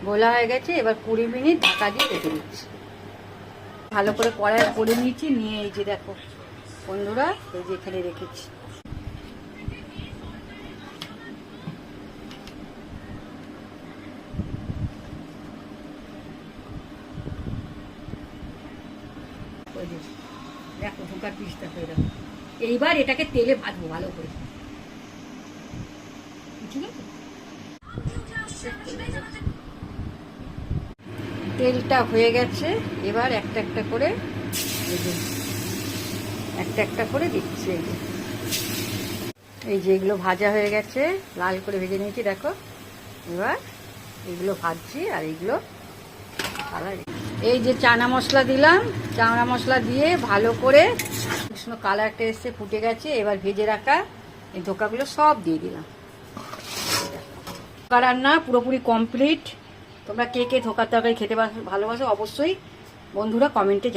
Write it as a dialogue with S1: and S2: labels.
S1: গোলা হয়ে গেছে, এবার 20 মিনিট ঢাকা দিয়ে রেখে দিচ্ছি। ভালো করে কড়াই করে নিয়েছি, নিয়ে এই যে দেখো বন্ধুরা, এই যে এখানে রেখেছি। দেখো ধোকার পিসটা হয়ে যাবে। এইবার এটাকে তেলে ভাজবো ভালো করে। তেলটা হয়ে গেছে, এবার একটা একটা করে দিচ্ছি। এই যে এগুলো ভাজা হয়ে গেছে, লাল করে ভেজে নিয়েছি দেখো। এবার এগুলো ভাজছি, আর এইগুলো কালার। এই যে চানা মশলা দিলাম, চানা মশলা দিয়ে ভালো করে কালারটা এসে ফুটে গেছে। এবার ভেজে রাখা এই ধোকাগুলো সব দিয়ে দিলাম। ধোকা রান্না পুরোপুরি কমপ্লিট। তোমরা কে কে ধোকার তরকারি খেতে ভালোবাসো অবশ্যই বন্ধুরা কমেন্টে